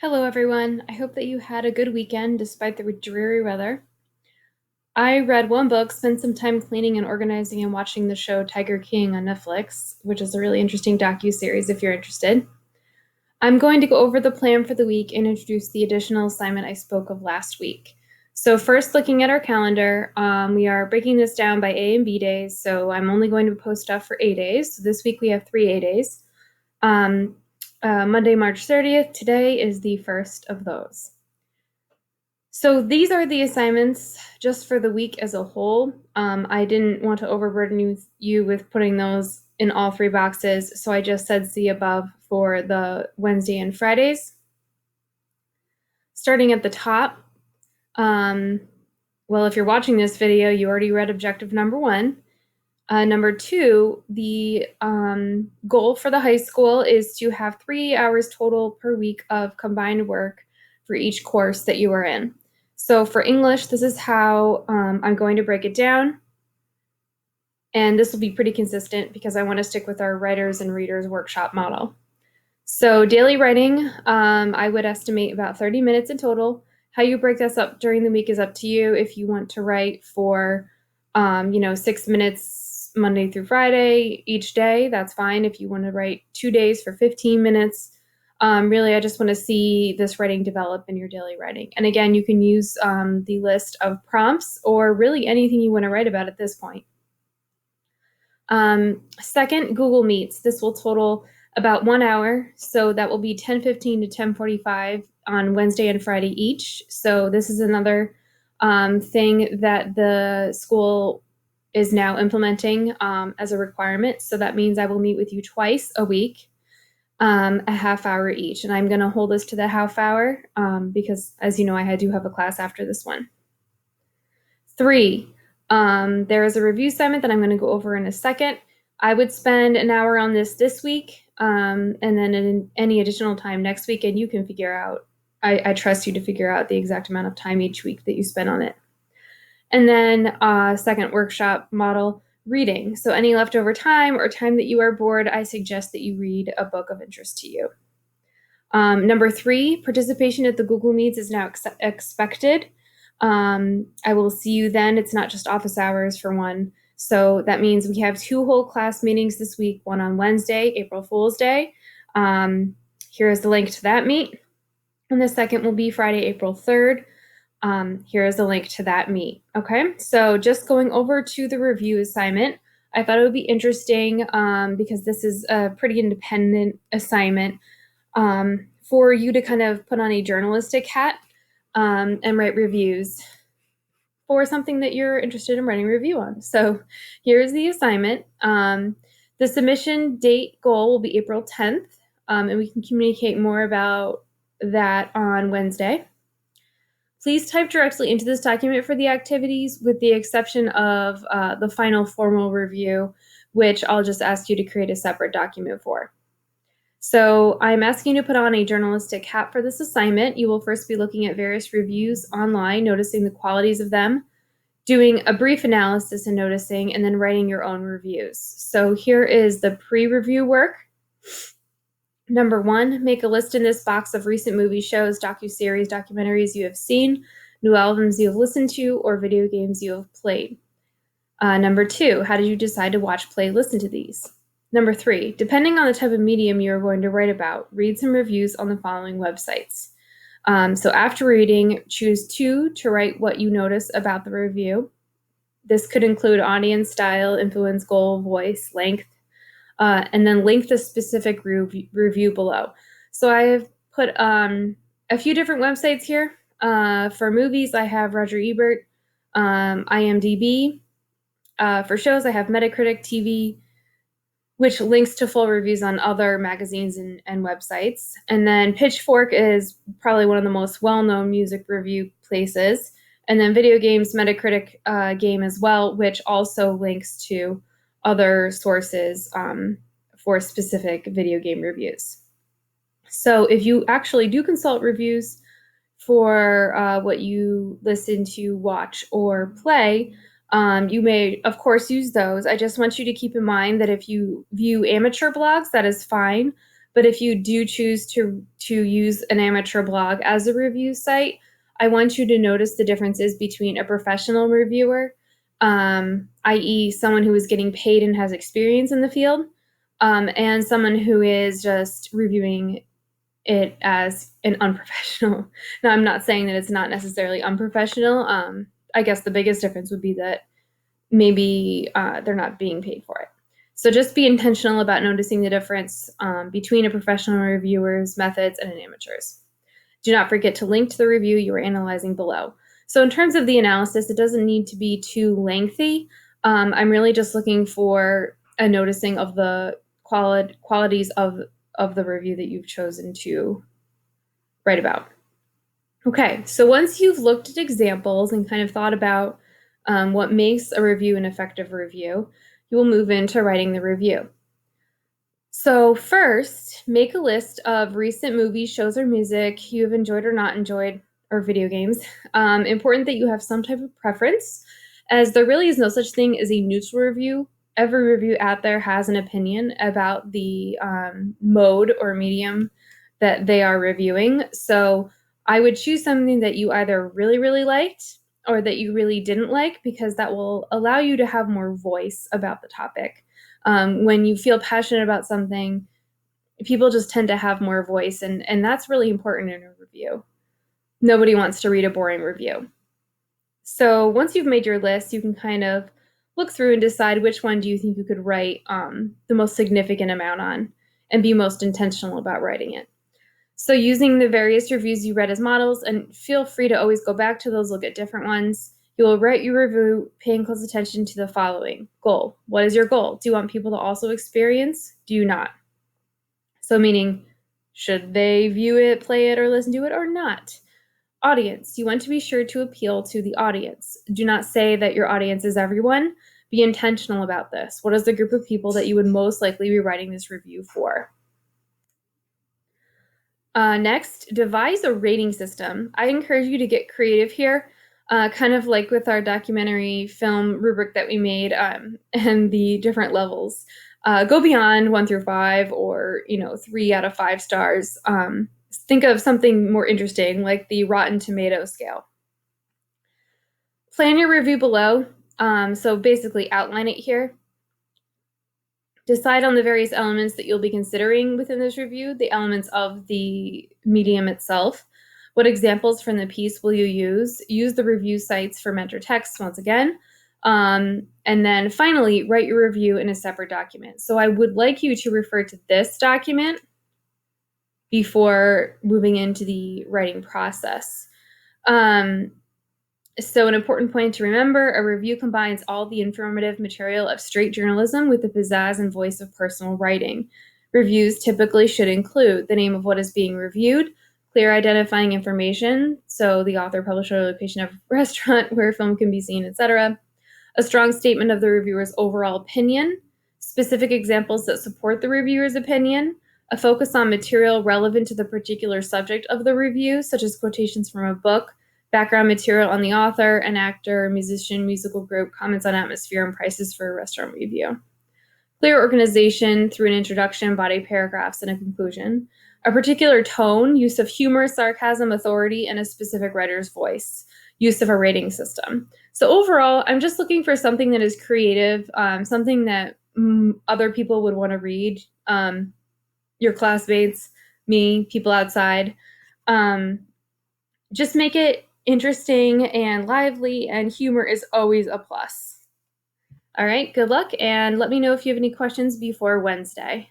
Hello, everyone. I hope that you had a good weekend despite the dreary weather. I read one book, spent some time cleaning and organizing, and watching the show Tiger King on Netflix, which is a really interesting docu-series if you're interested. I'm going to go over the plan for the week and introduce the additional assignment I spoke of last week. So first, looking at our calendar, we are breaking this down by A and B days. So I'm only going to post stuff for A days. So this week we have 3 A days. Monday, March 30th. Today is the first of those. So these are the assignments just for the week as a whole. I didn't want to overburden you with putting those in all 3 boxes, so I just said see above for the Wednesday and Fridays. Starting at the top, well, if you're watching this video, you already read objective number 1. Number 2, the goal for the high school is to have 3 hours total per week of combined work for each course that you are in. So for English, this is how I'm going to break it down. And this will be pretty consistent because I want to stick with our writers and readers workshop model. So daily writing, I would estimate about 30 minutes in total. How you break this up during the week is up to you. If you want to write for, 6 minutes Monday through Friday each day, that's fine. If you want to write 2 days for 15 minutes, really, I just want to see this writing develop in your daily writing. And again, you can use the list of prompts or really anything you want to write about at this point. Second, Google Meets. This will total about 1 hour. So that will be 10:15 to 10:45 on Wednesday and Friday each. So this is another thing that the school is now implementing as a requirement. So that means I will meet with you twice a week, a half hour each. And I'm going to hold this to the half hour because, as you know, I do have a class after this one. 3, there is a review assignment that I'm going to go over in a second. I would spend an hour on this week, and then in any additional time next week, and you can figure out, I trust you to figure out the exact amount of time each week that you spend on it. And then second workshop model, reading. So any leftover time or time that you are bored, I suggest that you read a book of interest to you. Number 3, participation at the Google Meets is now expected. I will see you then. It's not just office hours for one. So that means we have 2 whole class meetings this week, one on Wednesday, April Fool's Day. Here is the link to that meet. And the second will be Friday, April 3rd. Here is the link to that meet. Okay, so just going over to the review assignment, I thought it would be interesting because this is a pretty independent assignment for you to kind of put on a journalistic hat and write reviews for something that you're interested in writing a review on. So here's the assignment. The submission date goal will be April 10th, and we can communicate more about that on Wednesday. Please type directly into this document for the activities, with the exception of the final formal review, which I'll just ask you to create a separate document for. So I'm asking you to put on a journalistic hat for this assignment. You will first be looking at various reviews online, noticing the qualities of them, doing a brief analysis and noticing, and then writing your own reviews. So here is the pre-review work. Number 1, make a list in this box of recent movie shows, docuseries, documentaries you have seen, new albums you have listened to, or video games you have played. Number 2, how did you decide to watch, play, listen to these? Number 3, depending on the type of medium you are going to write about, read some reviews on the following websites. So after reading, choose 2 to write what you notice about the review. This could include audience, style, influence, goal, voice, length, and then link the specific review below. So I have put a few different websites here. For movies, I have Roger Ebert, IMDb. For shows, I have Metacritic TV, which links to full reviews on other magazines and websites. And then Pitchfork is probably one of the most well-known music review places. And then video games, Metacritic game as well, which also links to other sources for specific video game reviews. So if you actually do consult reviews for what you listen to, watch, or play, you may, of course, use those. I just want you to keep in mind that if you view amateur blogs, that is fine. But if you do choose to use an amateur blog as a review site, I want you to notice the differences between a professional reviewer, i.e. someone who is getting paid and has experience in the field, and someone who is just reviewing it as an unprofessional. Now, I'm not saying that it's not necessarily unprofessional. I guess the biggest difference would be that maybe they're not being paid for it. So just be intentional about noticing the difference between a professional reviewer's methods and an amateur's. Do not forget to link to the review you are analyzing below. So in terms of the analysis, it doesn't need to be too lengthy. I'm really just looking for a noticing of the qualities of the review that you've chosen to write about. Okay, so once you've looked at examples and kind of thought about what makes a review an effective review, you will move into writing the review. So first, make a list of recent movies, shows, or music you have enjoyed or not enjoyed, or video games. Important that you have some type of preference, as there really is no such thing as a neutral review. Every review out there has an opinion about the mode or medium that they are reviewing. So I would choose something that you either really, really liked or that you really didn't like, because that will allow you to have more voice about the topic. When you feel passionate about something, people just tend to have more voice, and that's really important in a review. Nobody wants to read a boring review. So once you've made your list, you can kind of look through and decide which one do you think you could write the most significant amount on and be most intentional about writing it. So using the various reviews you read as models, and feel free to always go back to those, look at different ones. You will write your review paying close attention to the following. Goal. What is your goal? Do you want people to also experience? Do you not? So meaning, should they view it, play it, or listen to it, or not? Audience. You want to be sure to appeal to the audience. Do not say that your audience is everyone. Be intentional about this. What is the group of people that you would most likely be writing this review for? Next, devise a rating system. I encourage you to get creative here, kind of like with our documentary film rubric that we made and the different levels. Go beyond 1 through 5, or 3 out of 5 stars. Think of something more interesting, like the Rotten Tomato scale. Plan your review below. So basically outline it here. Decide on the various elements that you'll be considering within this review, the elements of the medium itself. What examples from the piece will you use? Use the review sites for mentor texts once again. And then finally, write your review in a separate document. So I would like you to refer to this document before moving into the writing process. So an important point to remember, a review combines all the informative material of straight journalism with the pizzazz and voice of personal writing. Reviews typically should include the name of what is being reviewed, clear identifying information, so the author, publisher, location of restaurant where film can be seen, etc., a strong statement of the reviewer's overall opinion, specific examples that support the reviewer's opinion, a focus on material relevant to the particular subject of the review, such as quotations from a book, background material on the author, an actor, musician, musical group, comments on atmosphere, and prices for a restaurant review. Clear organization through an introduction, body paragraphs, and a conclusion. A particular tone, use of humor, sarcasm, authority, and a specific writer's voice. Use of a rating system. So overall, I'm just looking for something that is creative, something that other people would want to read. Your classmates, me, people outside. Just make it interesting and lively, and humor is always a plus. All right, good luck, and let me know if you have any questions before Wednesday.